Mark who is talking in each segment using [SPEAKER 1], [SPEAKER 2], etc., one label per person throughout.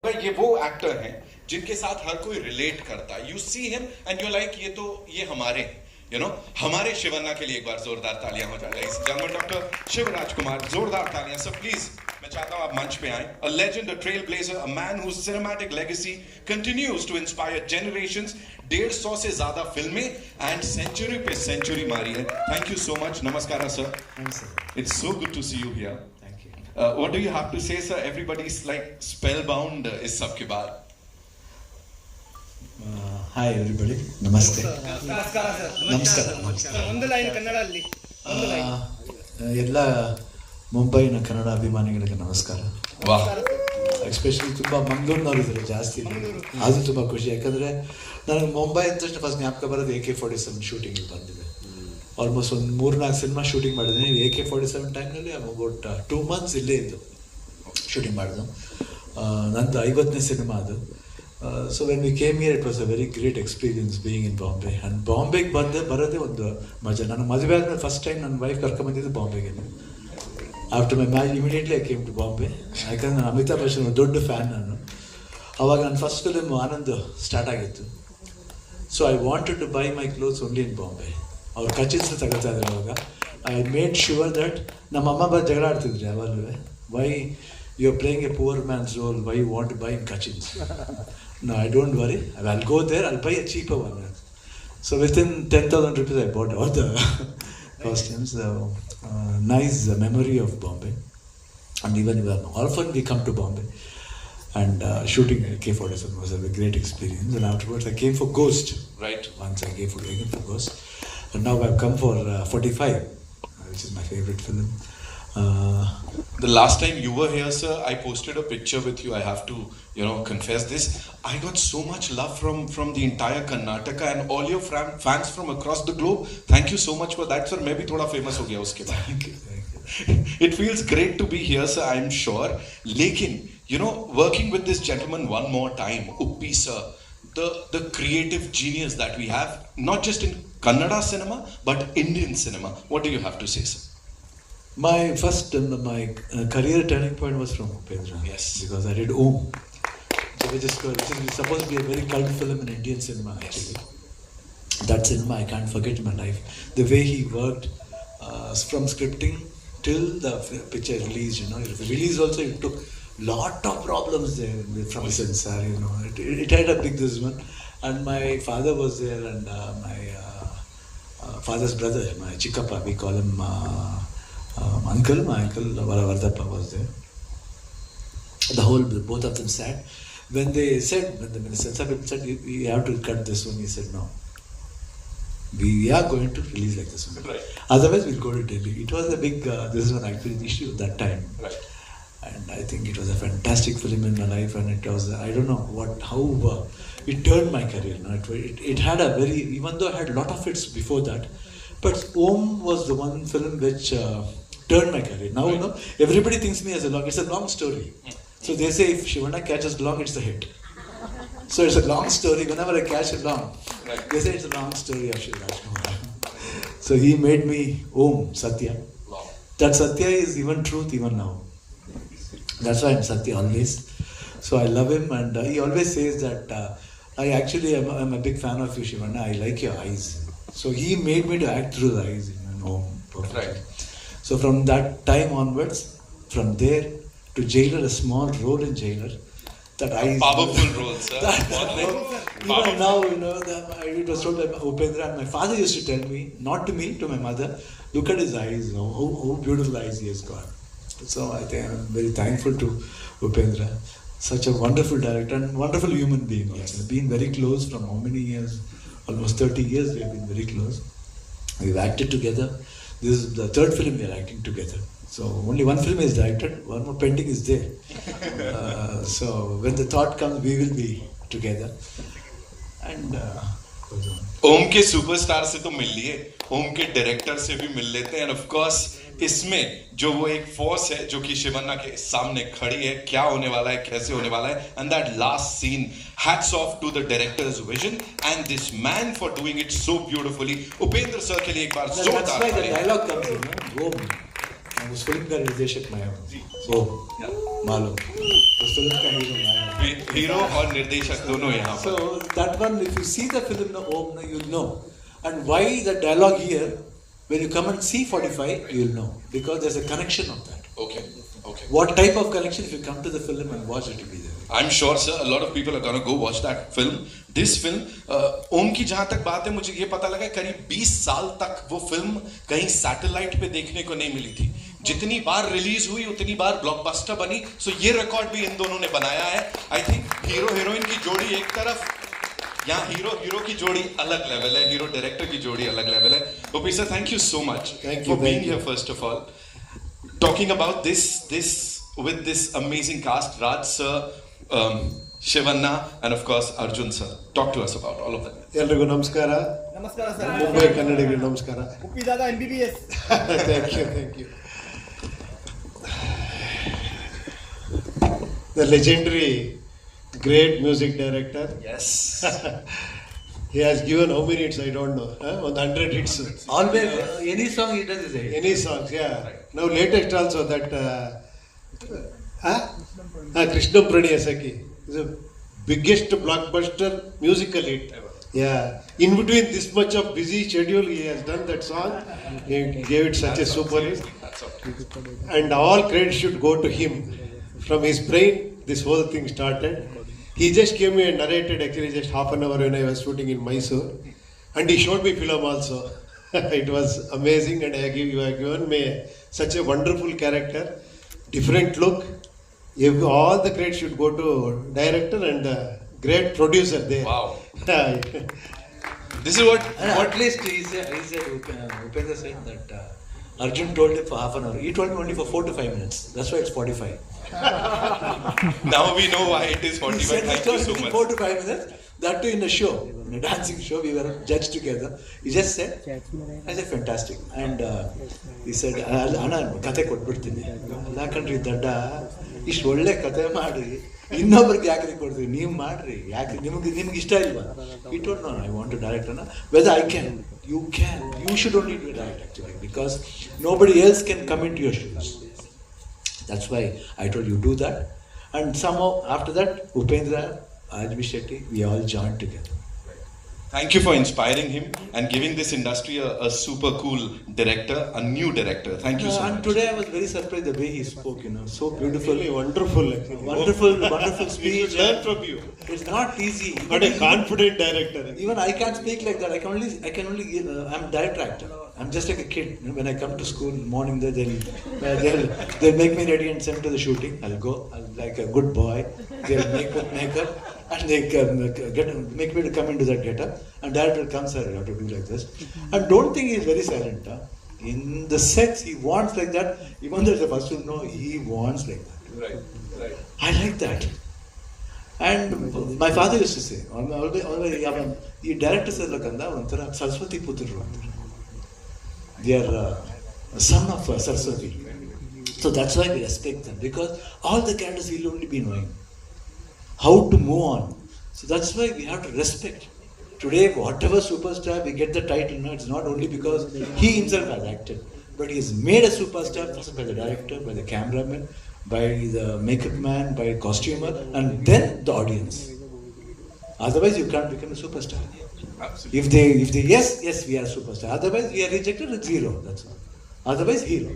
[SPEAKER 1] भाई ये वो एक्टर हैं जिनके साथ हर कोई रिलेट करता है. You see him and you like ये हमारे यू नो हमारे शिवन्ना के लिए एक बार जोरदार तालियां हो जाए. जन्म डॉक्टर शिव राजकुमार, जोरदार तालियां. सर प्लीज मैं चाहता हूं आप मंच पे आए. A legend, a trailblazer, a man whose cinematic legacy continues to inspire generations. 150 से ज्यादा फिल्में एंड सेंचुरी पे सेंचुरी मारी है. Thank you so much. नमस्कार sir. It's so good to see you here. What do you have to say, sir? Everybody's like spellbound is सबके बाद.
[SPEAKER 2] Hi everybody. Namaste.
[SPEAKER 3] ನಮಸ್ಕಾರ ಸರ್.
[SPEAKER 2] ನಮಸ್ಕಾರ.
[SPEAKER 3] ಒಂದು ಲೈನ್ ಕನ್ನಡದಲ್ಲಿ ಒಂದು ಲೈನ್.
[SPEAKER 2] ಎಲ್ಲ ಮುಂಬೈನ ಕನ್ನಡ ಅಭಿಮಾನಿಗಳಿಗೆ ನಮಸ್ಕಾರ.
[SPEAKER 1] ವಾಹ್.
[SPEAKER 2] ಎಸ್ಪೆಷಲಿ ತುಂಬ ಮಂಗಳೂರಿನವರು ಇದ್ದಾರೆ ಜಾಸ್ತಿ. ಅದು ತುಂಬ ಖುಷಿ, ಯಾಕಂದರೆ ನನಗೆ ಮುಂಬೈ ಅಂತ ತಕ್ಷಣ ಫಸ್ಟ್ ಜ್ಞಾಪಕ ಬರೋದು AK-47 ಶೂಟಿಂಗ್ ಬಂದಿದೆ. ಆಲ್ಮೋಸ್ಟ್ ಒಂದು 3-4 ಸಿನಿಮಾ ಶೂಟಿಂಗ್ ಮಾಡಿದ್ದೀನಿ. AK-47 ಟೈಮ್ನಲ್ಲಿ ಅಬೌಟ್ 2 months ಇಲ್ಲೇ ಇದ್ದು ಶೂಟಿಂಗ್ ಮಾಡಿದ್ದು. ನಂದು 50ನೇ ಸಿನಿಮಾ ಅದು. So when we came here it was a very great experience being in Bombay. And ಬಾಂಬೆಗೆ ಬರೋದೇ ಒಂದು ಮಜಾ. ನಾನು ಮದುವೆ ಆದಮೇಲೆ ಫಸ್ಟ್ ಟೈಮ್ ನನ್ನ ವೈಫ್ ಕರ್ಕೊಂಬಂದಿದ್ದು ಬಾಂಬೆಗೆ. After my marriage immediately I came to Bombay. ಯಾಕಂದರೆ ನಾನು ಅಮಿತಾಬ್ ಬಚ್ಚನ್ ದೊಡ್ಡ ಫ್ಯಾನ್ ನಾನು. ಅವಾಗ ನನ್ನ ಫಸ್ಟ್ ಫಿಲ್ಮ್ ಆನಂದ್ ಸ್ಟಾರ್ಟ್ ಆಗಿತ್ತು. So I wanted to buy my clothes only in Bombay. ಅವ್ರು ಕಚಿನ್ಸ್ ತಗೋತಾ ಇದ್ರು ಅವಾಗ. ಐ ಮೇಡ್ ಶ್ಯೂರ್ ದಟ್ ನಮ್ಮಮ್ಮ ಜಗಳ ಆಡ್ತಿದ್ರಿ ಯಾವಾಗಲೂ, why you are playing a poor man's role, why you want to buy in ಕಚಿನ್ಸ್. No, I don't worry, I will go there, I'll buy a cheaper one. So within 10,000 rupees I bought all the costumes. Nice memory of Bombay. And even ಆಲ್ಫನ್ we come to Bombay. And shooting AK-47 was a great experience. And afterwards I came for Ghost.
[SPEAKER 1] Right.
[SPEAKER 2] Once I came for Ghost. And now I've come for 45, which is my favorite film.
[SPEAKER 1] The last time you were here, sir, I posted a picture with you. I have to, confess this. I got so much love from the entire Karnataka and all your fans from across the globe. Thank you so much for that, sir. Maybe thoda famous ho gaya uske baad.
[SPEAKER 2] Thank you.
[SPEAKER 1] It feels great to be here, sir, I'm sure. Lekin, working with this gentleman one more time, Uppi sir, the creative genius that we have, not just in Kannada cinema, but Indian cinema. What do you have to say, sir?
[SPEAKER 2] My first career turning point was from Upendra.
[SPEAKER 1] Yes.
[SPEAKER 2] Because I did Om, which is supposed to be a very cult film in Indian cinema, actually. That cinema I can't forget in my life. The way he worked from scripting till the picture released, The release also, it took lot of problems there from the censor, It had a big this one. And my father was there, and my father's brother, my Chikkappa, we call him uncle. My uncle Vardappa was there. Both of them sat. When the censor people said, you have to cut this one, he said, no. We are going to release like this one.
[SPEAKER 1] Right.
[SPEAKER 2] Otherwise, we'll go to Delhi. It was a big, this is one actually issue at that time.
[SPEAKER 1] Right.
[SPEAKER 2] And I think it was a fantastic film in my life, and it was, I don't know how it turned my career. It had a very, even though I had a lot of hits before that, but Om was the one film which turned my career. Now, everybody thinks me as it's a long story. So they say if Shivanna catches long, it's a hit. So it's a long story. Whenever I catch it long, they say it's a long story of Shiva Rajkumar. So he made me Om, Satya.
[SPEAKER 1] Wow.
[SPEAKER 2] That Satya is even truth even now. That's why I'm Satya always. So I love him, and he always says that I'm a big fan of you, Shivanna. I like your eyes. So he made me to act through the eyes in Om.
[SPEAKER 1] Right.
[SPEAKER 2] So from that time onwards, from there to Jailer, a small role in Jailer. That eyes.
[SPEAKER 1] Powerful role, sir.
[SPEAKER 2] Even now, it was told by Upendra, and my father used to tell me, not to me, to my mother, look at his eyes, how beautiful eyes he has got. So I think I'm very thankful to Upendra. Such a wonderful director and wonderful human being. Yes. Been very close from how many years? Almost 30 years we have been very close. We've acted together. This is the third film we are acting together. So only one film is directed, one more pending is there. So when the thought comes, we will be together. And
[SPEAKER 1] ओम के superstar से तो मिल लिए, ओम के director से भी मिल लेते हैं. End of course इसमें जो वो एक फोर्स है जो कि शिवन्ना के सामने खड़ी है, क्या होने वाला है, कैसे होने वाला है. And that last scene, hats off to the director's vision and this man for doing it so beautifully. Upendra sir के लिए एक बार जोरदार
[SPEAKER 2] that's why the dialogue comes in, Om. उस फिल्म का निर्देशक मैं हूँ, मालूम, उस फिल्म का हीरो मैं हूँ।
[SPEAKER 1] हीरो और निर्देशक दोनों यहाँ पर।
[SPEAKER 2] So that one, if you see the film, you'll know. And why the dialogue here, when you come and see 45, you'll know. Because there's a connection of that.
[SPEAKER 1] Okay, okay.
[SPEAKER 2] What type of connection, if you come to the film and watch it, will be there.
[SPEAKER 1] I'm sure, sir, a lot of people are gonna go watch that film. This film, ओम की जहां तक बात है, मुझे ये पता लगा करीब 20 साल तक वो फिल्म कहीं सैटेलाइट पे देखने को नहीं मिली थी। जितनी बार रिलीज हुई उतनी बार ब्लॉकबस्टर बनी। सो ये रिकॉर्ड भी इन दोनों ने बनाया है। आई थिंक हीरो हीरोइन की जोड़ी एक तरफ, यहाँ हीरो की जोड़ी अलग लेवल है, हीरो डायरेक्टर की जोड़ी अलग लेवल है। OP sir, thank you so much for being here first of all, talking about this with this amazing cast, Raj sir, Shivanna, and of course Arjun sir. Talk to us about all of that.
[SPEAKER 4] ಎಲ್ರಿಗೂ ನಮಸ್ಕಾರ.
[SPEAKER 3] ನಮಸ್ಕಾರ sir.
[SPEAKER 4] Mumbai ಕನ್ನಡಿಗರಿಗೆ ನಮಸ್ಕಾರ.
[SPEAKER 3] ಉಪ್ಪಿ ದಾದಾ MBBS.
[SPEAKER 4] Thank you. The legendary great music director.
[SPEAKER 1] Yes.
[SPEAKER 4] He has given how many hits I don't know. 100 hits.
[SPEAKER 2] Always, any song he does is a hit.
[SPEAKER 4] Any songs, yeah. Now latest also that Krishnam Praniyasaki is the biggest blockbuster musical hit.
[SPEAKER 1] Ever.
[SPEAKER 4] Yeah. In between this much of busy schedule, he has done that song. He gave it such a super hit.
[SPEAKER 1] That's all.
[SPEAKER 4] And all credit should go to him. From his brain, this whole thing started. He just came and narrated actually just half an hour when I was shooting in Mysore. And he showed me film also. It was amazing, and you have given me such a wonderful character, different look. All the credit should go to director and the great producer there.
[SPEAKER 1] Wow. This is what
[SPEAKER 2] At least he said Upendra said that Arjun told him for half an hour. He told me only for 4 to 5 minutes. That's why it's 45.
[SPEAKER 1] now we know why it is
[SPEAKER 2] He
[SPEAKER 1] 45.
[SPEAKER 2] said he
[SPEAKER 1] Thank
[SPEAKER 2] told
[SPEAKER 1] you so
[SPEAKER 2] me
[SPEAKER 1] much.
[SPEAKER 2] 4 to 5 minutes. That too in a show, in a dancing show. We were judged together. He just said, I said, fantastic. And he said, Anna, kate kodbirtini. Yakandri dadda, ishtu ಒಳ್ಳೆ ಕತೆ ಮಾಡ್ರಿ, ಇನ್ನೊಬ್ಬರಿಗೆ ಯಾಕ್ರಿ ಕೊಡ್ತೀವಿ, ನೀವು ಮಾಡ್ರಿ, ಯಾಕೆ ನಿಮ್ಗೆ ಇಷ್ಟ ಇಲ್ವಾ? He told, no, I want to direct. Whether I can, you can. You should only do direct actually, because nobody else can come into your shoes. That's why I told you do that. And somehow after that, Upendra, Arjun Shetty, we all joined together.
[SPEAKER 1] Thank you for inspiring him and giving this industry a super cool director, a new director. Thank you so
[SPEAKER 2] And
[SPEAKER 1] much.
[SPEAKER 2] today I was very surprised the way he spoke, so beautiful.
[SPEAKER 4] Really wonderful actually.
[SPEAKER 2] Wonderful
[SPEAKER 4] We
[SPEAKER 2] speech.
[SPEAKER 4] should learn from you.
[SPEAKER 2] It's not easy.
[SPEAKER 4] What a confident director.
[SPEAKER 2] Even I can't speak like that. I can only give, I'm director actor. I'm just like a kid. When I come to school in the morning, they'll make me ready and send to the shooting. I'll go. I'll like a good boy. They'll make up and they make me to come into that getup. And director comes, sir, you have to do like this. And don't think he's very silent. In the sets, he wants like that. Even though it's the first film, no, he wants like that.
[SPEAKER 1] Right.
[SPEAKER 2] I like that. And my father used to say, always, ಈ directors ಎಲ್ಲ ಕಂದ ಒಂಥರ ಸರಸ್ವತಿ ಪುತ್ರರು ಅಂತಾರೆ. They are son of Saraswati. So that's why we respect them, because all the characters will only be knowing how to move on. So that's why we have to respect. Today, whatever superstar we get the title, it's not only because he himself has acted, but he has made a superstar first by the director, by the cameraman, by the makeup man, by costumer, and then the audience. Otherwise, you can't become a superstar.
[SPEAKER 1] Absolutely.
[SPEAKER 2] If they yes, we are a superstar. Otherwise, we are rejected with zero. That's all. Otherwise, hero.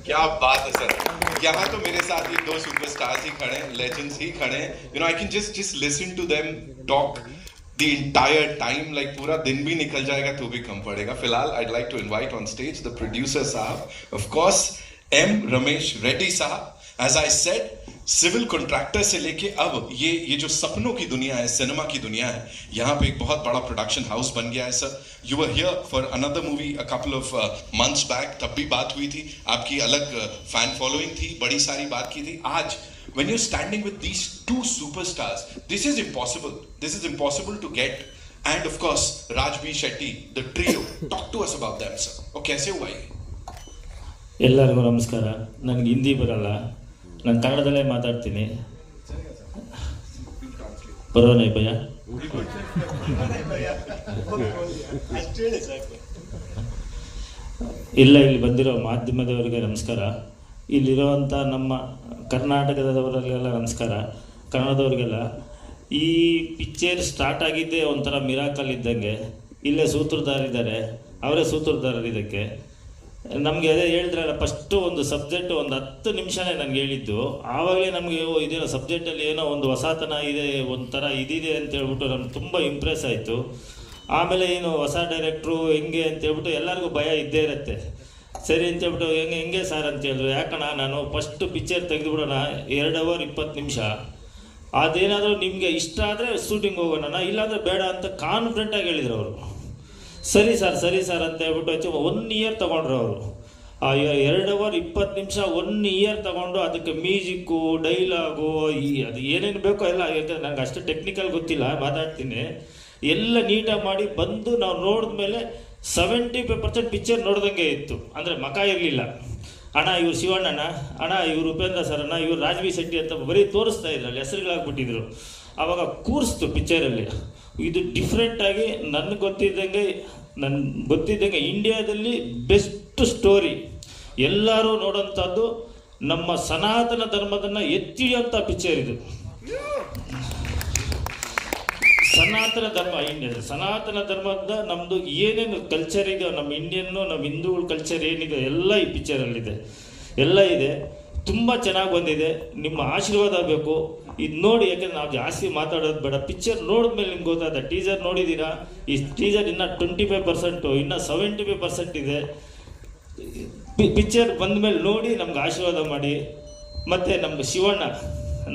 [SPEAKER 1] क्या बात है sir. यहाँ तो मेरे साथ ये दो superstars ही खड़े हैं, लेजेंड्स ही खड़े हैं. I can just listen to them talk the entire time, like पूरा दिन भी निकल जाएगा तो भी कम पड़ेगा. फिलहाल I'd like to invite on stage the producer साहब, of course M. Ramesh Reddy साहब. As I said, civil contractor से लेके अब ये जो सपनों की दुनिया है, सिनेमा की दुनिया है, यहाँ पे एक बहुत बड़ा प्रोडक्शन हाउस बन गया है sir. You were here for another movie a couple of months back, तब भी बात हुई थी, आपकी अलग फैन फॉलोइंग थी, बड़ी सारी बात की थी. आज when you're standing with these two superstars, this is impossible to get. And of course Raj B. Shetty, the trio. Talk to us about them sir. और कैसे हुआ ये?
[SPEAKER 5] ಎಲ್ಲರಿಗೂ ನಮಸ್ಕಾರ. ನನಗೆ ಹಿಂದಿ ಬರಲ್ಲ, ನಾನು ಕನ್ನಡದಲ್ಲೇ ಮಾತಾಡ್ತೀನಿ. ಬರೋಣ ಭಯ. ಇಲ್ಲಿ ಬಂದಿರೋ ಮಾಧ್ಯಮದವರಿಗೆ ನಮಸ್ಕಾರ, ಇಲ್ಲಿರೋವಂಥ ನಮ್ಮ ಕರ್ನಾಟಕದವರಿಗೆಲ್ಲ ನಮಸ್ಕಾರ, ಕನ್ನಡದವ್ರಿಗೆಲ್ಲ. ಈ ಪಿಕ್ಚರ್ ಸ್ಟಾರ್ಟ್ ಆಗಿದ್ದೇ ಒಂಥರ ಮಿರಾಕಲ್ ಇದ್ದಂಗೆ. ಇಲ್ಲೇ ಸೂತ್ರಧಾರಿದ್ದಾರೆ, ಅವರೇ ಸೂತ್ರಧಾರರು ಇದಕ್ಕೆ. ನಮಗೆ ಅದೇ ಹೇಳಿದ್ರಲ್ಲ, ಫಸ್ಟು ಒಂದು ಸಬ್ಜೆಕ್ಟು ಒಂದು 10 ನಿಮಿಷನೇ ನನಗೆ ಹೇಳಿದ್ದು. ಆವಾಗಲೇ ನಮಗೆ ಇದೇನೋ ಸಬ್ಜೆಕ್ಟಲ್ಲಿ ಏನೋ ಒಂದು ಹೊಸತನ ಇದೆ, ಒಂಥರ ಇದಿದೆ ಅಂತ ಹೇಳ್ಬಿಟ್ಟು ನಮ್ಗೆ ತುಂಬ ಇಂಪ್ರೆಸ್ ಆಯಿತು. ಆಮೇಲೆ ಏನು ಹೊಸ ಡೈರೆಕ್ಟ್ರು ಹೆಂಗೆ ಅಂತೇಳ್ಬಿಟ್ಟು ಎಲ್ಲರಿಗೂ ಭಯ ಇದ್ದೇ ಇರುತ್ತೆ. ಸರಿ ಅಂತೇಳ್ಬಿಟ್ಟು ಹೆಂಗೆ ಸರ್ ಅಂತ ಹೇಳಿದ್ರು. ಯಾಕಣ್ಣ ನಾನು ಫಸ್ಟು ಪಿಕ್ಚರ್ ತೆಗೆದುಬಿಡೋಣ, 2 ಅವರ್ 20 ನಿಮಿಷ, ಅದೇನಾದರೂ ನಿಮಗೆ ಇಷ್ಟ ಆದರೆ ಶೂಟಿಂಗ್ ಹೋಗೋಣ, ಇಲ್ಲಾಂದರೆ ಬೇಡ ಅಂತ ಕಾನ್ಫಿಡೆಂಟಾಗಿ ಹೇಳಿದ್ರು ಅವರು. ಸರಿ ಸರ್ ಅಂತ ಹೇಳ್ಬಿಟ್ಟು 1 ಇಯರ್ ತೊಗೊಂಡ್ರು ಅವರು. ಆ 2 ಅವರ್ 20 ನಿಮಿಷ 1 ಇಯರ್ ತೊಗೊಂಡು ಅದಕ್ಕೆ ಮ್ಯೂಸಿಕ್ಕು, ಡೈಲಾಗು, ಅದು ಏನೇನು ಬೇಕೋ ಎಲ್ಲ, ಯಾಕಂದರೆ ನನಗೆ ಅಷ್ಟು ಟೆಕ್ನಿಕಲ್ ಗೊತ್ತಿಲ್ಲ, ಮಾತಾಡ್ತೀನಿ, ಎಲ್ಲ ನೀಟಾಗಿ ಮಾಡಿ ಬಂದು ನಾವು ನೋಡಿದ್ಮೇಲೆ 75% ಪಿಕ್ಚರ್ ನೋಡ್ದಂಗೆ ಇತ್ತು. ಅಂದರೆ ಮಕ ಇರಲಿಲ್ಲ. ಅಣ್ಣ ಇವ್ರು ಶಿವಣ್ಣನ, ಅಣ್ಣ ಇವ್ರು ಉಪೇಂದ್ರ ಸರಣ್ಣ, ಇವ್ರು ರಾಜ್ವಿ ಶೆಟ್ಟಿ ಅಂತ ಬರೀ ತೋರಿಸ್ತಾ ಇದ್ರು, ಅಲ್ಲಿ ಹೆಸರುಗಳಾಗ್ಬಿಟ್ಟಿದ್ರು. ಆವಾಗ ಕೂರಿಸ್ತು ಪಿಕ್ಚರಲ್ಲಿ. ಇದು ಡಿಫ್ರೆಂಟಾಗಿ ನನಗೆ ಗೊತ್ತಿದ್ದಂಗೆ ಇಂಡಿಯಾದಲ್ಲಿ ಬೆಸ್ಟ್ ಸ್ಟೋರಿ, ಎಲ್ಲರೂ ನೋಡೋಂಥದ್ದು, ನಮ್ಮ ಸನಾತನ ಧರ್ಮದನ್ನು ಎತ್ತಿಡಿಯೋಂಥ ಪಿಕ್ಚರ್ ಇದು. ಸನಾತನ ಧರ್ಮದ ನಮ್ಮದು ಏನೇನು ಕಲ್ಚರ್ ಇದೆ, ನಮ್ಮ ಇಂಡಿಯನ್ನು, ನಮ್ಮ ಹಿಂದೂಗಳ ಕಲ್ಚರ್ ಏನಿದೆ ಎಲ್ಲ ಈ ಪಿಕ್ಚರಲ್ಲಿದೆ, ಎಲ್ಲ ಇದೆ. ತುಂಬ ಚೆನ್ನಾಗಿ ಬಂದಿದೆ. ನಿಮ್ಮ ಆಶೀರ್ವಾದ ಬೇಕು. ಇದು ನೋಡಿ, ಯಾಕೆಂದರೆ ನಾವು ಜಾಸ್ತಿ ಮಾತಾಡೋದು ಬೇಡ. ಪಿಕ್ಚರ್ ನೋಡಿದ್ಮೇಲೆ ನಿಮ್ಗೆ ಗೊತ್ತಾದ. ಟೀಸರ್ ನೋಡಿದ್ದೀರಾ? ಈ ಟೀಸರ್ ಇನ್ನೂ 25%, ಇನ್ನೂ 75% ಇದೆ. ಪಿಕ್ಚರ್ ಬಂದಮೇಲೆ ನೋಡಿ ನಮ್ಗೆ ಆಶೀರ್ವಾದ ಮಾಡಿ. ಮತ್ತು ನಮ್ಗೆ ಶಿವಣ್ಣ,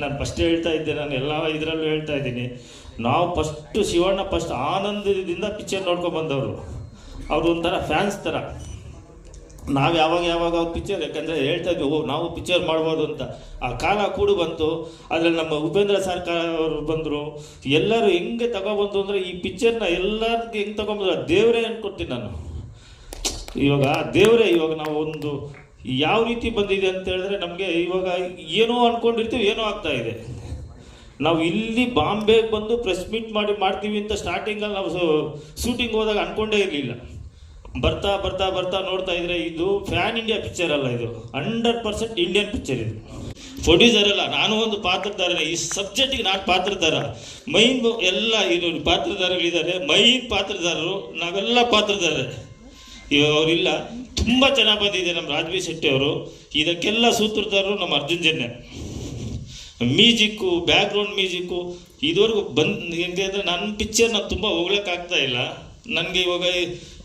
[SPEAKER 5] ನಾನು ಫಸ್ಟ್ ಹೇಳ್ತಾ ಇದ್ದೆ, ನಾನು ಎಲ್ಲ ಇದರಲ್ಲೂ ಹೇಳ್ತಾ ಇದ್ದೀನಿ, ನಾವು ಶಿವಣ್ಣ ಆನಂದದಿಂದ ಪಿಕ್ಚರ್ ನೋಡ್ಕೊಂಬಂದವರು. ಅವರು ಒಂಥರ ಫ್ಯಾನ್ಸ್ ಥರ. ನಾವು ಯಾವಾಗ ಅವ್ರ ಪಿಕ್ಚರ್, ಯಾಕಂದರೆ ಹೇಳ್ತಾ ಇದ್ವಿ ನಾವು ಪಿಕ್ಚರ್ ಮಾಡ್ಬೋದು ಅಂತ. ಆ ಕಾಲ ಕೂಡು ಬಂತು. ಅದರಲ್ಲಿ ನಮ್ಮ ಉಪೇಂದ್ರ ಸರ್ ಅವರು ಬಂದರು. ಎಲ್ಲರೂ ಹೆಂಗೆ ತಗೊಬಂದು ಅಂದರೆ, ಈ ಪಿಕ್ಚರ್ನ ಎಲ್ಲರಿಗೂ ಹೆಂಗೆ ತಗೊಂಬಂದ್ರು, ದೇವರೇ ಅನ್ಕೊಡ್ತೀನಿ ನಾನು. ಇವಾಗ ದೇವರೇ, ಇವಾಗ ನಾವು ಒಂದು ಯಾವ ರೀತಿ ಬಂದಿದೆ ಅಂತ ಹೇಳಿದ್ರೆ, ನಮಗೆ ಇವಾಗ ಏನೋ ಅಂದ್ಕೊಂಡಿರ್ತೀವಿ, ಏನೋ ಆಗ್ತಾಯಿದೆ. ನಾವು ಇಲ್ಲಿ ಬಾಂಬೆಗೆ ಬಂದು ಪ್ರೆಸ್ ಮೀಟ್ ಮಾಡ್ತೀವಿ ಅಂತ ಸ್ಟಾರ್ಟಿಂಗಲ್ಲಿ ನಾವು ಶೂಟಿಂಗ್ ಹೋದಾಗ ಅಂದ್ಕೊಂಡೇ ಇರಲಿಲ್ಲ. ಬರ್ತಾ ನೋಡ್ತಾ ಇದ್ರೆ, ಇದು ಫ್ಯಾನ್ ಇಂಡಿಯಾ ಪಿಕ್ಚರ್ ಅಲ್ಲ, ಇದು 100% ಇಂಡಿಯನ್ ಪಿಕ್ಚರ್. ಇದು ಪ್ರೊಡ್ಯೂಸರ್ ಅಲ್ಲ, ನಾನು ಒಂದು ಪಾತ್ರಧಾರನೇ. ಈ ಸಬ್ಜೆಕ್ಟಿಗೆ ನಾನು ಪಾತ್ರಧಾರ. ಮೈನ್ ಎಲ್ಲ ಇದು ಪಾತ್ರಧಾರಗಳಿದ್ದಾರೆ, ಮೈನ್ ಪಾತ್ರಧಾರರು ನಾವೆಲ್ಲ ಪಾತ್ರಧಾರರೇ. ಇವಾಗ ಅವರಿಲ್ಲ. ತುಂಬ ಚೆನ್ನಾಗಿ ಬಂದಿದೆ ನಮ್ಮ ರಾಜ್ವಿ ಶೆಟ್ಟಿ ಅವರು. ಇದಕ್ಕೆಲ್ಲ ಸೂತ್ರಧಾರರು ನಮ್ಮ Arjun Janya. Music, background music ಇದುವರೆಗೂ ಹೆಂಗೆ ಅಂದರೆ, ನನ್ನ ಪಿಕ್ಚರ್ನ ತುಂಬ ಹೋಗ್ಲಿಕ್ಕಾಗ್ತಾ ಇಲ್ಲ. ನನಗೆ ಇವಾಗ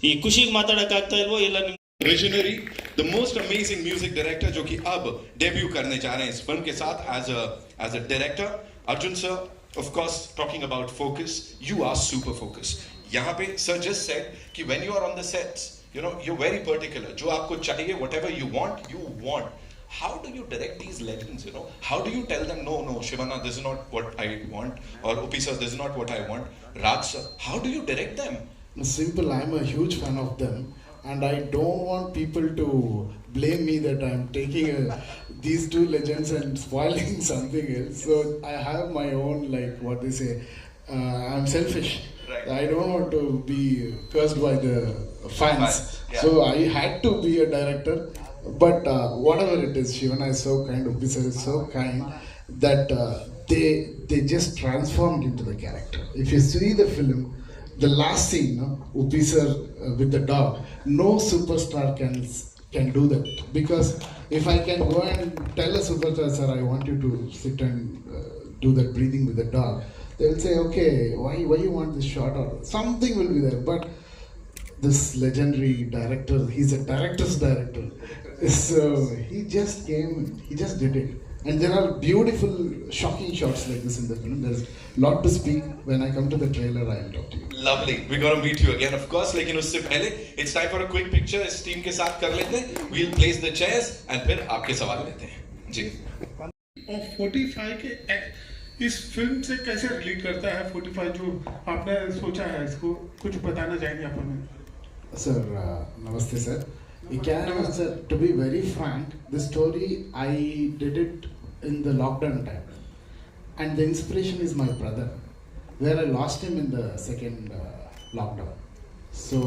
[SPEAKER 5] ಈ ಖುಷಿಗೆ ಮಾತಾಡೋಕ್ಕಾಗ್ತಾ ಇಲ್ವೋ ಇಲ್ಲ. ನಿಮ್ಮ
[SPEAKER 1] visionary, the most amazing music director जो कि अब डेब्यू करने जा रहे हैं इस फिल्म के साथ as a director, Arjun sir. Of course talking about focus, you are super focus. यहाँ पे सर जस्ट सेड कि when you are on the sets, you know, you very particular. जो आपको चाहिए, whatever you want. How do you direct these legends, you know? How do you tell them, no, Shivana, this is not what I want, or Upi sir, this is not what I want, Raj sir, how do you direct them?
[SPEAKER 3] Simple, I'm a huge fan of them, and I don't want people to blame me that I'm taking these two legends and spoiling something else. So I have my own, like what they say, I'm selfish. Right. I don't want to be cursed by the fans. Yeah. So I had to be a director. But whatever it is, Shivana is so kind, Upi sir is so kind, that they just transformed into the character. If you see the film, the last scene, no? Upi sir with the dog, no superstar can do that. Because if I can go and tell a superstar, sir, I want you to sit and do that breathing with the dog, they will say, okay, why you want this shot, or something will be there. But this legendary director, he's a director's director. So he just came, he just did it. And there are beautiful, shocking shots like this in the film. There's a lot to speak. When I come to the trailer, I'll talk to you.
[SPEAKER 1] Lovely. We're going to meet you again, of course. लेकिन उससे पहले it's time for a quick picture. इस team के साथ कर लेते हैं. We'll place the chairs and फिर आपके सवाल लेते हैं. जी.
[SPEAKER 6] और 45 के इस फिल्म से कैसे रिलेट करता है 45 जो आपने सोचा है, इसको कुछ बताना चाहेंगे आप हमें?
[SPEAKER 3] Sir, namaste sir. Sir, to be very frank, this story I did it in the lockdown time, and the inspiration is my brother, where I lost him in the second lockdown. So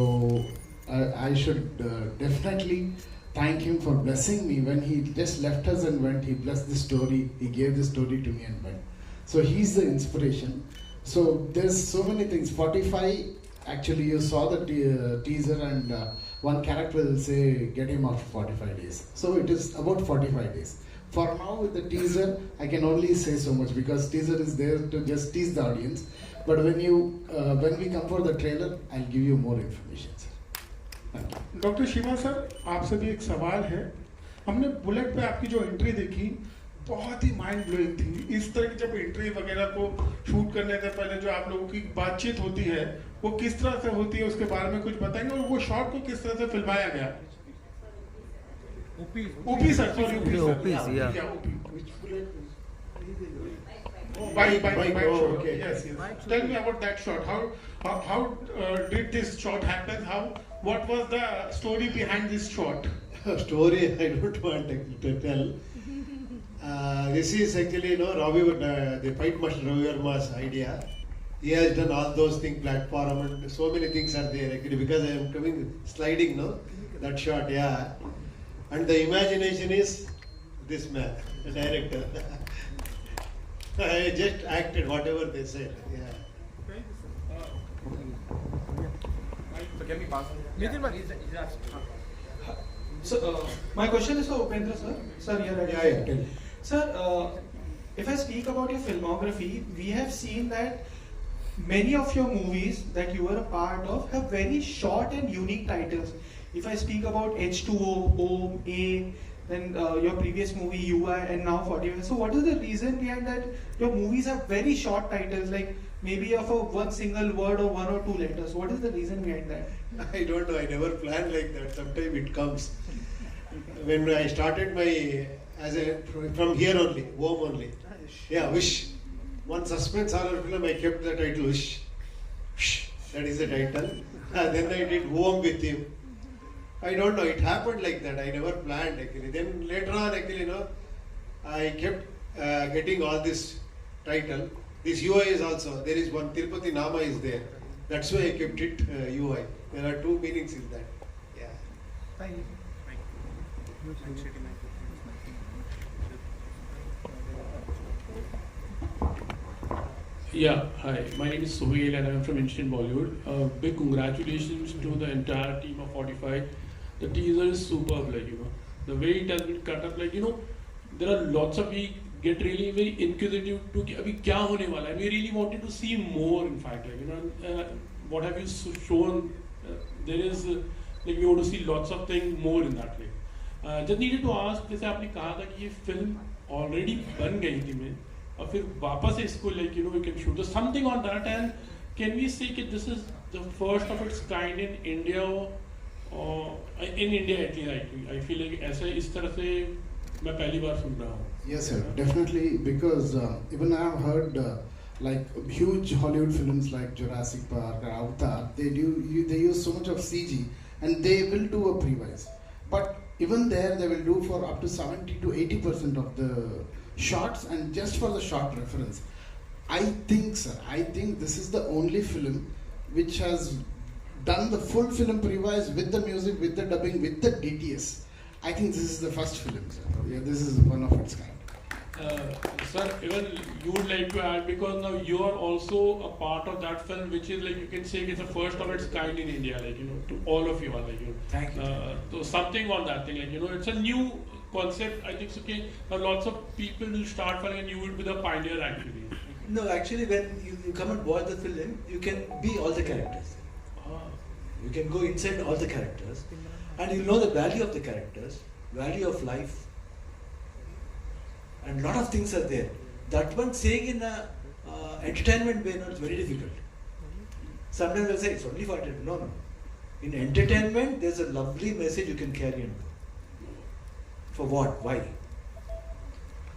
[SPEAKER 3] I should definitely thank him for blessing me when he just left us and went. He blessed the story. He gave the story to me and went. So he's the inspiration. So there's so many things. 45. Actually, you saw the teaser, and one character will say, "Get him after 45 days." So it is about 45 days. For now, with the teaser, I can only say so much because teaser is there to just tease the audience. But when we come for the trailer, I'll give you more information, sir. Thank you.
[SPEAKER 6] Doctor Shiva sir, आपसे भी एक सवाल है. हमने bullet पे आपकी जो entry देखी बहुत ही माइंड ब्लोइंग थी. इस तरह की जब एंट्री वगैरह को शूट करने से पहले जो आप लोगों की बातचीत होती है वो किस तरह से होती है, उसके बारे में कुछ बताएंगे, और वो शॉट को किस तरह से फिल्माया गया? OP sir, sorry OP sir. Yeah, OP. Which bullet? Bike shot.
[SPEAKER 3] Okay.
[SPEAKER 6] Yes. Tell me about that shot. How did this shot happen? What was the story behind this shot?
[SPEAKER 4] Story I don't want to tell. This is actually, the fight master Ravi Verma's idea. He has done all those things, platform, and so many things are there actually, because I am coming sliding, that shot, yeah. And the imagination is this man, the director. I just acted whatever they said, yeah.
[SPEAKER 7] So, my question is for Upendra sir. Sir, you're ready.
[SPEAKER 4] Yeah, tell.
[SPEAKER 7] Sir, if I speak about your filmography, we have seen that many of your movies that you were a part of have very short and unique titles. If I speak about H2O, O, A, then your previous movie UI, and now 45. So what is the reason behind that your movies have very short titles, like maybe of a one single word or one or two letters? What is the reason behind that?
[SPEAKER 4] I don't know, I never planned like that. Sometimes it comes. When I started from here only, home only. Yeah, Wish. One suspense horror film, I kept the title Wish. That is the title. Then I did Home with him. I don't know, it happened like that. I never planned actually. Then later on, actually, I kept getting all this title. This UI is also, there is one Tirupati Nama is there. That's why I kept it UI. There are two meanings in that. Yeah.
[SPEAKER 7] Thank you.
[SPEAKER 8] Yeah, hi. My name is Sohail and I'm from Indian Bollywood. Big congratulations to the entire team of 45. The teaser is superb, the way it has been cut up, there are lots of, we get really very inquisitive to abhi kya hone wala hai. We really wanted to see more, in fact, what have you shown, there is, we want to see lots of things more in that way. Just needed to ask, जैसे आपने कहा था कि ये film already बन गई थी में, और फिर वापस इसको we can shoot. So something on that, and can we say that this is the first of its kind in India, or in India at least? I feel like ऐसे इस तरह से मैं पहली बार सुन रहा हूँ.
[SPEAKER 3] Yes, sir, definitely, because even I have heard like huge Hollywood films like Jurassic Park or Avatar, they use so much of CG, and they will do a pre-wise. But even there, they will do for up to 70 to 80% of the shots, and just for the shot reference. I think, sir, this is the only film which has done the full film pre-wise with the music, with the dubbing, with the DTS. I think this is the first film, sir. Yeah, this is one of its kind.
[SPEAKER 8] Sir, even you would like to add, because now you are also a part of that film, which is you can say it's the first of its kind in India, to all of you are
[SPEAKER 2] Thank you.
[SPEAKER 8] So something on that thing, it's a new concept. I think it's okay. Lots of people will start following, and you will be the pioneer actually.
[SPEAKER 2] No, actually, when you come and watch the film, you can be all the characters. You can go inside all the characters, and you know the value of the characters, value of life, and a lot of things are there. That one saying in a entertainment way, it's very difficult. Sometimes they'll say it's only for entertainment. No. In entertainment, there's a lovely message you can carry in. For what? Why?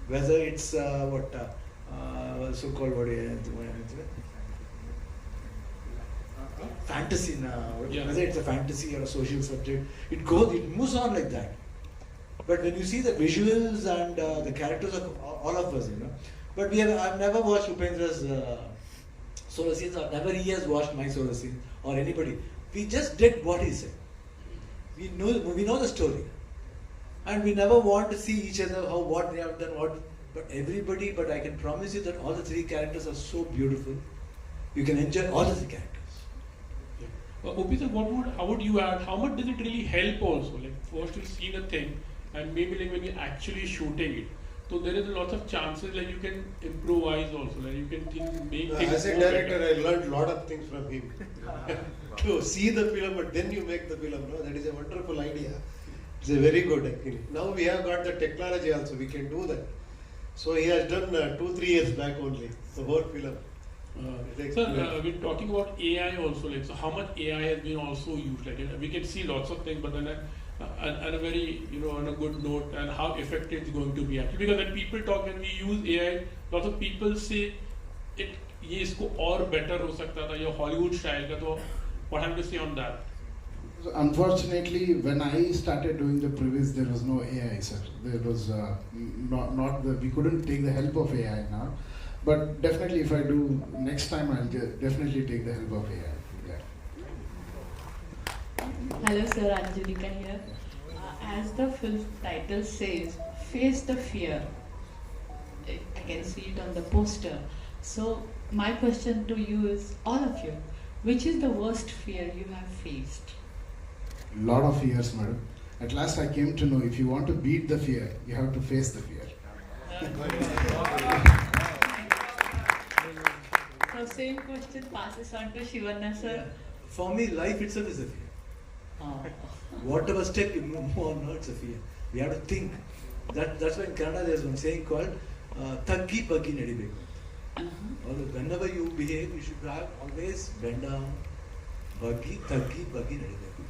[SPEAKER 2] Whether it's so-called fantasy now, whether it's a fantasy or a social subject, it moves on like that. But when you see the visuals and the characters of all of us, but I've never watched Upendra's solo scenes, or never he has watched my solo scenes, or anybody. We just did what he said. we know the story, and we never want to see each other what they have done, but I can promise you that all the three characters are so beautiful. You can enjoy all the three characters.
[SPEAKER 8] Opi sir, how would you add? How much does it really help also? Like first you've seen a thing, and maybe like when you're actually shooting it, so there is a lot of chances like you can improvise also, like you can make things.
[SPEAKER 4] As a
[SPEAKER 8] more
[SPEAKER 4] director,
[SPEAKER 8] better.
[SPEAKER 4] I learned a lot of things from him. To see the film, but then you make the film. No, that is a wonderful idea. It's a very good actually. Now we have got the technology also. We can do that. So he has done 2-3 years back only the whole film.
[SPEAKER 8] Sir, we're talking about AI also. Like, so how much AI has been also used? Like, we can see lots of things, but then on a very, on a good note, and how effective it's going to be actually. Because when people talk, when we use AI, lots of people say ये इसको और better हो सकता था, ये Hollywood style का. तो what have to say on that?
[SPEAKER 3] So unfortunately, when I started doing the previews, there was no AI, sir. There was we couldn't take the help of AI now. But definitely, if I do next time, I'll definitely take the help of AI. Yeah.
[SPEAKER 9] Hello, sir. Angelika here. As the film title says, face the fear. I can see it on the poster. So my question to you is, all of you, which is the worst fear you have faced?
[SPEAKER 3] Lot of fears, madam. At last, I came to know if you want to beat the fear, you have to face the fear.
[SPEAKER 9] So same question passes on to Shivanna, sir.
[SPEAKER 2] For me, life itself is a fear. Whatever step you move on, it's a fear. We have to think. That's why in Kannada there's one saying called "Thaggi Baggi Nadibeku." Whenever you behave, you should have always bend down, Baggi, Thaggi Baggi Nadibeku.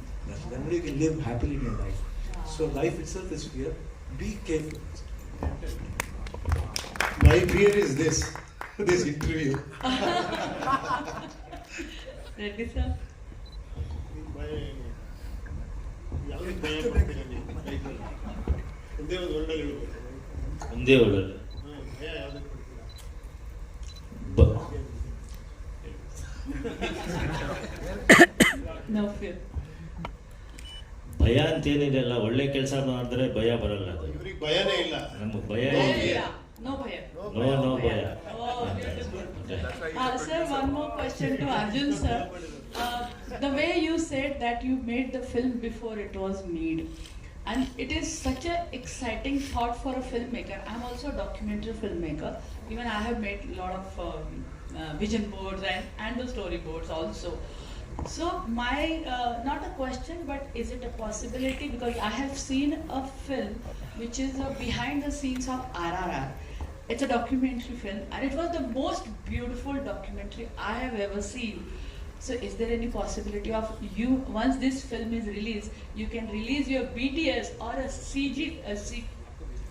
[SPEAKER 2] Then only you can live happily in your life. So life itself is fear. Be careful.
[SPEAKER 4] My fear is this interview.
[SPEAKER 9] Ready, sir?
[SPEAKER 5] ಒಂದೇ ಒಳ್ಳೆ
[SPEAKER 9] No fear.
[SPEAKER 5] ಭಯ ಅಂತೇನಿದೆಲ್ಲ ಒಳ್ಳೆ ಕೆಲಸ ಮಾಡಿದ್ರೆ ಭಯ ಬರಲ್ಲ ಅದು
[SPEAKER 4] ಇವ್ರಿಗೆ ಭಯನೇ ಇಲ್ಲ.
[SPEAKER 5] ನಮಗೆ ಭಯ
[SPEAKER 9] No bhaya.
[SPEAKER 5] No ಭಯ.
[SPEAKER 9] Oh, beautiful. Sir, one more question to Arjun, sir. The way you said that you made the film before it was made, and it is such an exciting thought for a filmmaker. I'm also a documentary filmmaker. Even I have made a lot of vision boards and the storyboards also. So my, not a question, but is it a possibility? Because I have seen a film which is behind the scenes of RRR. It's a documentary film, and it was the most beautiful documentary I have ever seen. So is there any possibility of you, once this film is released, you can release your BTS or a CG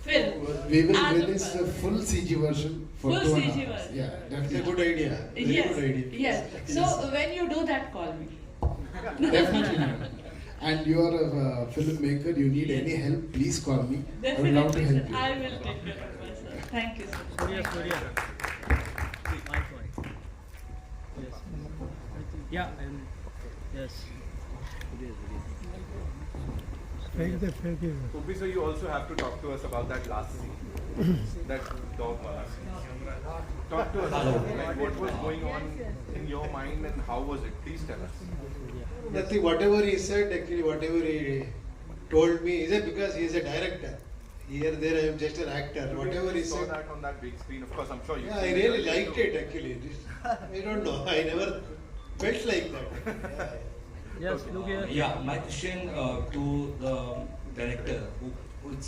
[SPEAKER 9] film?
[SPEAKER 3] We will
[SPEAKER 9] as a
[SPEAKER 3] release the
[SPEAKER 9] film?
[SPEAKER 3] full CG version for
[SPEAKER 9] Full
[SPEAKER 3] 2.5
[SPEAKER 9] CG
[SPEAKER 3] hours.
[SPEAKER 9] version.
[SPEAKER 3] Yeah,
[SPEAKER 4] It's a
[SPEAKER 3] definitely.
[SPEAKER 4] good idea. Very
[SPEAKER 9] Yes,
[SPEAKER 4] good idea.
[SPEAKER 9] yes. So when you do that, call me.
[SPEAKER 3] Definitely, madam. And you are a filmmaker, you need any help, please call me. I would love to
[SPEAKER 9] Definitely,
[SPEAKER 3] help
[SPEAKER 9] sir.
[SPEAKER 3] you.
[SPEAKER 9] I will take care of myself. Thank you, sir.
[SPEAKER 10] Yeah, and yes.
[SPEAKER 11] Ubi, so you also have to talk to us about that last scene, that dog last scene. Talk to us about like, what was going on in your mind and how was it? Please tell us.
[SPEAKER 4] Nothing. Whatever he said, actually, whatever he told me, is it because he is a director? Here, there, I am just an actor. Whatever he
[SPEAKER 11] saw
[SPEAKER 4] said.
[SPEAKER 11] that on that big screen. Of course, I'm sure you.
[SPEAKER 4] Yeah, I really liked it actually. I don't know. I never felt like that.
[SPEAKER 10] Yes, look here.
[SPEAKER 12] Yeah, my question to the director,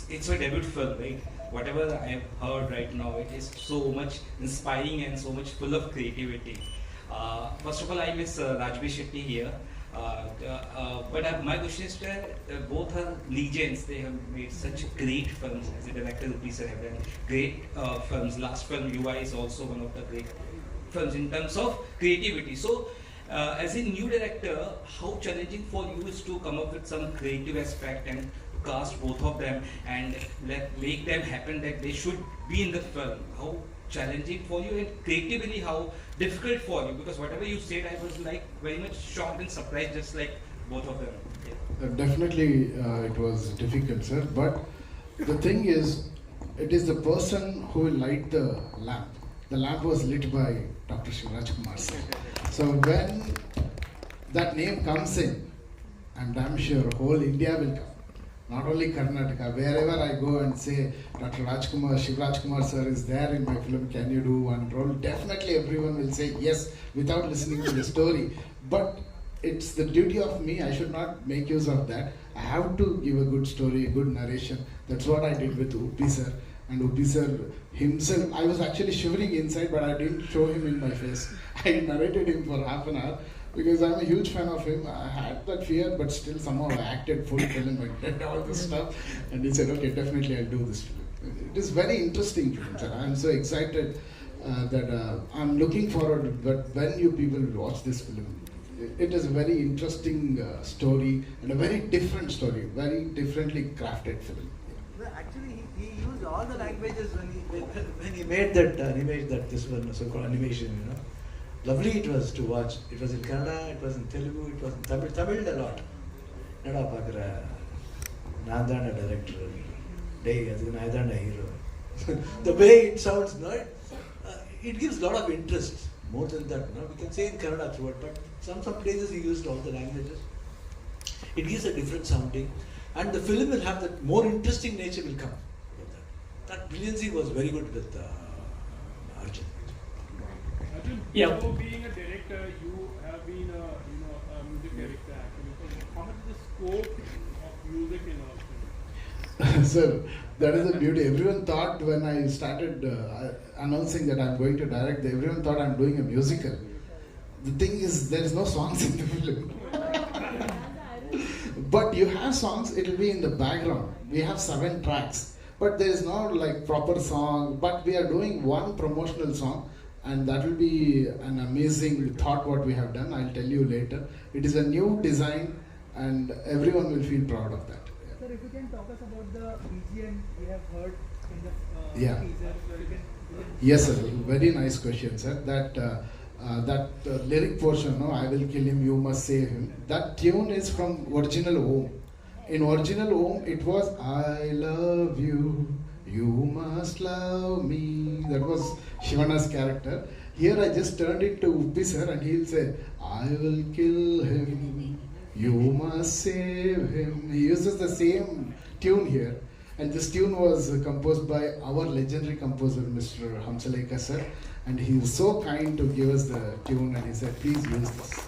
[SPEAKER 12] it's a debut film, right? Whatever I have heard right now, it is so much inspiring and so much full of creativity. First of all, I miss Rajbir Shetty here. But my question is that both are legends. They have made such great films. As a director, Rupi sir have done great films. Last film, UI, is also one of the great films in terms of creativity. So, as a new director, how challenging for you is to come up with some creative aspect and cast both of them and make them happen that they should be in the film? How challenging for you, and creatively how difficult for you? Because whatever you said, I was like very much shocked and surprised, just like both of them. Yeah.
[SPEAKER 3] Definitely, it was difficult, sir. But the thing is, it is the person who will light the lamp. The lamp was lit by Dr. Shiva Rajkumar, sir. So when that name comes in, I'm damn sure whole India will come. Not only Karnataka, wherever I go and say, Dr. Rajkumar, Shiva Rajkumar sir is there in my film, can you do one role? Definitely everyone will say yes without listening to the story. But it's the duty of me, I should not make use of that. I have to give a good story, a good narration. That's what I did with Uppi sir. And Uppi sir himself, I was actually shivering inside, but I didn't show him in my face. I narrated him for half an hour because I'm a huge fan of him. I had that fear, but still somehow I acted full film and did all this stuff. And he said, okay, definitely I'll do this film. It is very interesting film, sir. I'm so excited that I'm looking forward, but when you people watch this film, it is a very interesting story and a very different story, very differently crafted film.
[SPEAKER 2] Well, actually, he used all the languages when he made that this one so-called animation, you know. Lovely it was to watch. It was in Kannada, it was in Telugu, it was in Tamil. Tamil a lot. Nada pakra Nandana director, day as Nandana hero. The way it sounds, no, it gives a lot of interest. More than that, no, we can say in Kannada throughout, but some places he used all the languages. It gives a different sounding, and the film will have that more interesting nature will come. That brilliancy was very good with Arjun.
[SPEAKER 8] Arjun,
[SPEAKER 10] Yeah.
[SPEAKER 8] so being a director, you have been a music director actually. How much is the scope of music in our film?
[SPEAKER 3] Sir, that is the beauty. Everyone thought when I started announcing that I'm going to direct, everyone thought I'm doing a musical. The thing is, there is no songs in the film. But you have songs, it will be in the background. We have 7 tracks. But there is no like proper song. But we are doing one promotional song. And that will be an amazing thought what we have done. I'll tell you later. It is a new design and everyone will feel proud of that.
[SPEAKER 10] Sir, if you can talk us about the BGM we have heard in the
[SPEAKER 3] Yeah.
[SPEAKER 10] teaser.
[SPEAKER 3] Yes, sir. Very nice question, sir. That lyric portion, no, I will kill him, you must save him. That tune is from original Om. In original Om, it was I love you, you must love me. That was Shivana's character. Here I just turned it to Uppi sir and he'll say, I will kill him, you must save him. He uses the same tune here. And this tune was composed by our legendary composer, Mr. Hamsalekha sir. And he was so kind to give us the tune and he said, please use this.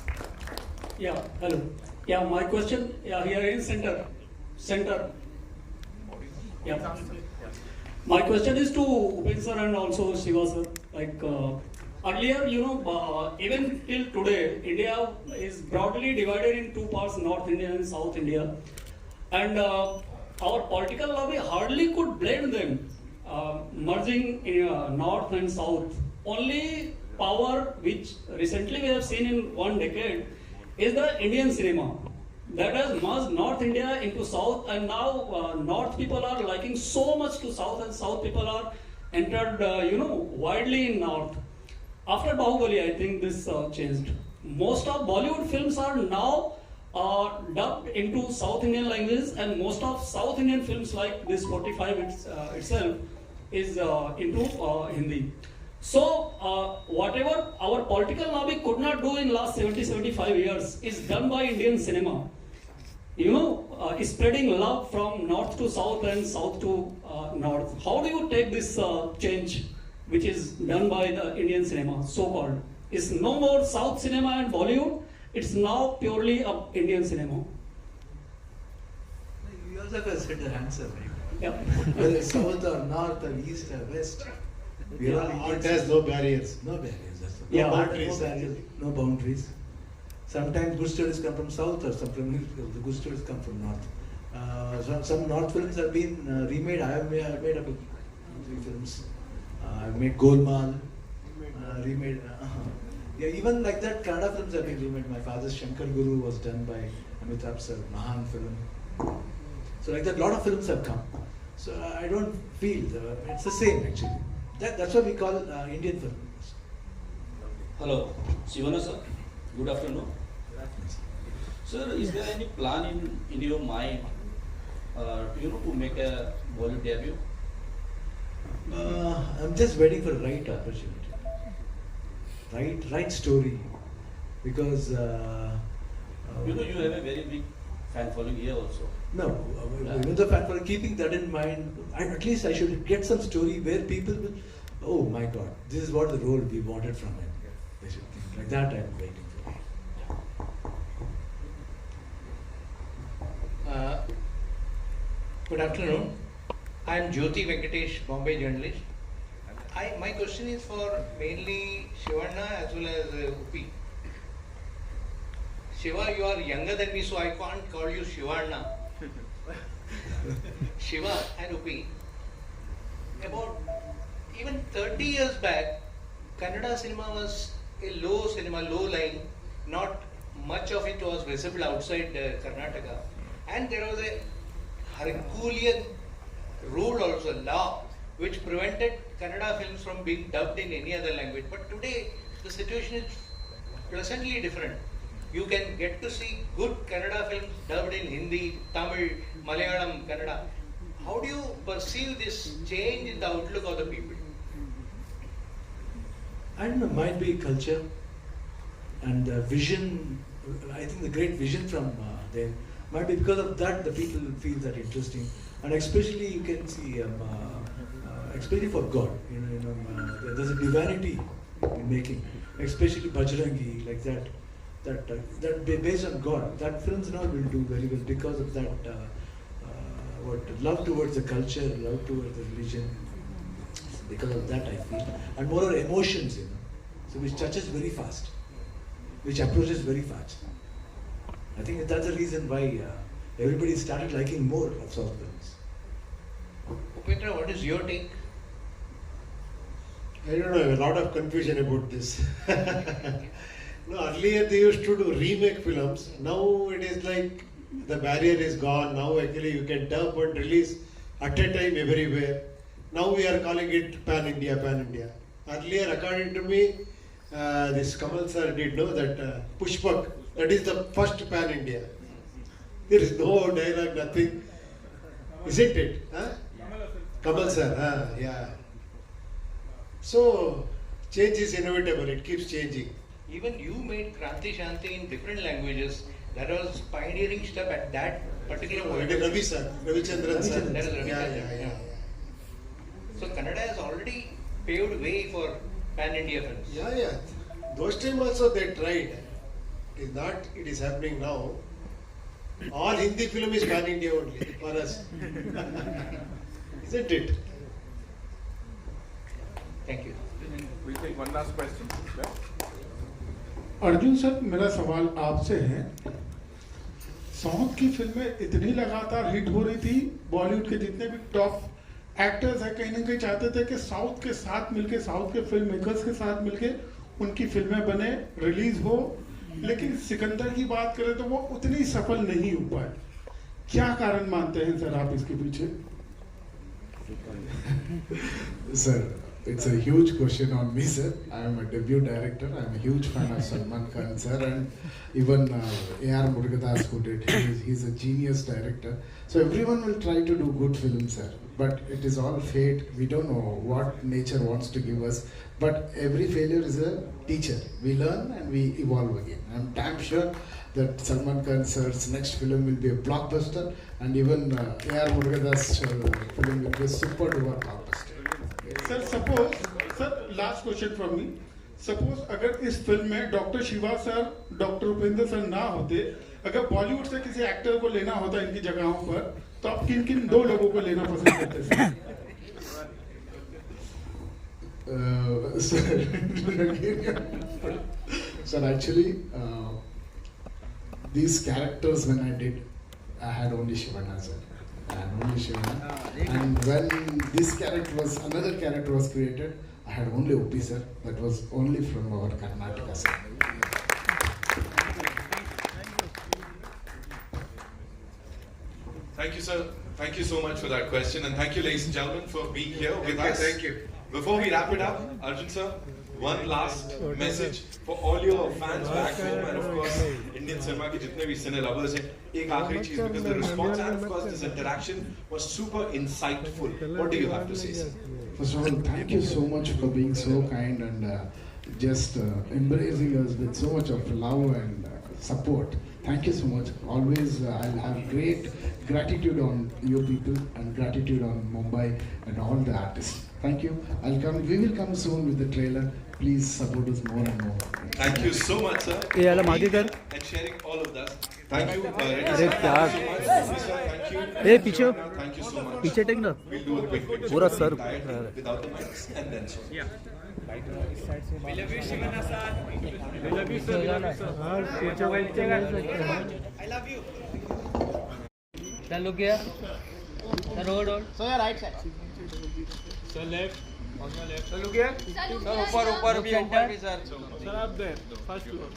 [SPEAKER 13] Yeah, hello. Yeah, my question, here in center. Yeah. My question is to Upendra sir and also Shiva sir. Like earlier, even till today, India is broadly divided in 2 parts, North India and South India. And our political lobby hardly could blame them, merging in North and South. Only power which recently we have seen in 1 decade is the Indian cinema. That has merged North India into South, and now North people are liking so much to South, and South people are entered, widely in North. After Bahubali, I think this changed. Most of Bollywood films are now dubbed into South Indian languages, and most of South Indian films like this 45 itself is into Hindi. So, whatever our political lobby could not do in last 70-75 years is done by Indian cinema. Spreading love from north to south and south to north. How do you take this change, which is done by the Indian cinema, so-called? It's no more South cinema and Bollywood. It's now purely Indian cinema.
[SPEAKER 2] You also have said the answer, right?
[SPEAKER 13] Yeah.
[SPEAKER 2] Whether it's south or north or east or west. We are all
[SPEAKER 4] Art has no barriers.
[SPEAKER 2] No barriers. That's the
[SPEAKER 13] Yeah.
[SPEAKER 2] no boundaries. No barriers. No boundaries. Sometimes good stories come from south, or sometimes the good stories come from north. Some north films have been remade. I have made up 3 films. I've made Golmaal, remade. Yeah, even like that, Kannada films have been remade. My father's Shankar Guru was done by Amitabh sir, Mahan film. So like that, a lot of films have come. So I don't feel it's the same actually. That's what we call Indian films.
[SPEAKER 14] Hello, Shivana sir. Good afternoon. Sir, is there any plan in your mind, to make a Bollywood debut?
[SPEAKER 2] I'm just waiting for the right opportunity, right story, because
[SPEAKER 14] you have a very big fan following here also.
[SPEAKER 2] no, even the fact for keeping that in mind, at least I should get some story where people will, oh my God, this is what the role we wanted from him. They should think like that. I'm waiting for.
[SPEAKER 15] Good afternoon. I am Jyoti Venkatesh, Bombay journalist. My question is for mainly Shivanna as well as Upi. Shiva, you are younger than me, so I can't call you Shivanna. Shiva and Upi. About even 30 years back, Kannada cinema was a low cinema, low line. Not much of it was visible outside Karnataka. And there was a Herculean rule also, law, which prevented Kannada films from being dubbed in any other language. But today, the situation is pleasantly different. You can get to see good Kannada films dubbed in Hindi, Tamil, Malayalam, Kannada. How do you perceive this change in the outlook of the people?
[SPEAKER 2] I don't know, might be culture and vision. I think the great vision from there might be because of that the people feel that interesting, and especially you can see, especially for God, there's a divinity in making, especially Bajrangi, like that. That based on God, that films now will do very well because of that. Love towards the culture, love towards the religion. Because of that, I feel, and more emotions, so which touches very fast, which approaches very fast. I think that's the reason why everybody started liking more of South films.
[SPEAKER 15] Upendra, what is your take?
[SPEAKER 4] I don't know, a lot of confusion about this. No, earlier they used to do remake films. Now it is like the barrier is gone. Now actually you can dub and release at a time everywhere. Now we are calling it pan-India, pan-India. Earlier, according to me, this Kamal sir did know that Pushpak, that is the first pan-India. There is no dialogue, nothing. Isn't it? Huh? Kamal sir, yeah. So, change is inevitable, it keeps changing.
[SPEAKER 15] Even you made Kranti Shanti in different languages. That was pioneering step at that particular point.
[SPEAKER 4] It is Ravi sir, Ravichandran sir.
[SPEAKER 15] That is Ravi
[SPEAKER 4] Yeah.
[SPEAKER 15] So Kannada has already paved way for pan-India films.
[SPEAKER 4] Yeah. Those time also they tried. It is not, it is happening now. All Hindi film is pan-India only for us. Isn't it?
[SPEAKER 15] Thank you.
[SPEAKER 11] We'll take one last question.
[SPEAKER 6] Arjun sir, मेरा सवाल आपसे है, south की फिल्में इतनी लगातार hit हो रही थी, बॉलीवुड के जितने भी टॉप एक्टर्स हैं कहीं ना कहीं चाहते थे कि साउथ के साथ मिलके, साउथ के फिल्म मेकर्स के साथ मिलके उनकी फिल्में बने, रिलीज हो, लेकिन सिकंदर की बात करें तो वो उतनी सफल नहीं हो पाए. क्या कारण मानते हैं सर आप इसके पीछे?
[SPEAKER 3] Sir, it's a huge question on me, sir. I am a debut director. I am a huge fan of Salman Khan, sir, and even A.R. Murugadas, who did. He's a genius director. So everyone will try to do good films, sir. But it is all fate. We don't know what nature wants to give us. But every failure is a teacher. We learn and we evolve again. I'm damn sure that Salman Khan sir's next film will be a blockbuster, and even A.R. Murugadas' film will be a super duper blockbuster.
[SPEAKER 6] Sir suppose, sir last question from me, suppose अगर इस film में doctor Shiva sir, doctor Upendra sir ना होते, अगर बॉलीवुड से किसी actor को लेना होता इनकी जगहों पर, तो आप किन किन दो लोगों को लेना पसंद करते
[SPEAKER 3] sir? Sir, actually, these characters when I did, I had only Shivana, sir. And when this character was, another character was created, I had only Upi, sir. That was only from our Karnataka, sir.
[SPEAKER 1] Thank you, sir. Thank you so much for that question, and thank you, ladies and gentlemen, for being here with us.
[SPEAKER 4] Thank you.
[SPEAKER 1] Before we wrap it up, Arjun sir, one last message for all your fans back home and of course Indian cinema के जितने भी cine lovers हैं. एक आखिरी चीज, because the response and of course this interaction was super insightful. What do you have to say, sir?
[SPEAKER 3] First of all, thank you so much for being so kind and just embracing us with so much of love and support. Thank you so much. Always, I'll have great gratitude on you people and gratitude on Mumbai and all the artists. Thank you. We will come soon with the trailer. Please support us more and more.
[SPEAKER 1] Thank you so much, sir. And sharing all of this. Thank you.
[SPEAKER 16] अरे क्या
[SPEAKER 1] Thank you.
[SPEAKER 16] ए पीछे
[SPEAKER 1] Thank you so much.
[SPEAKER 16] पीछे take ना
[SPEAKER 1] We'll do a quick picture.
[SPEAKER 16] पूरा sir
[SPEAKER 1] Without the mics and then so.
[SPEAKER 10] We love you, Shivana sir. We love you, sir. I love you.
[SPEAKER 16] Sir, look here. Sir, hold.
[SPEAKER 10] So your right side.
[SPEAKER 8] Sir, left. On your left.
[SPEAKER 10] So look here. Sir, ऊपर भी, sir.
[SPEAKER 8] Sir, up there. First floor.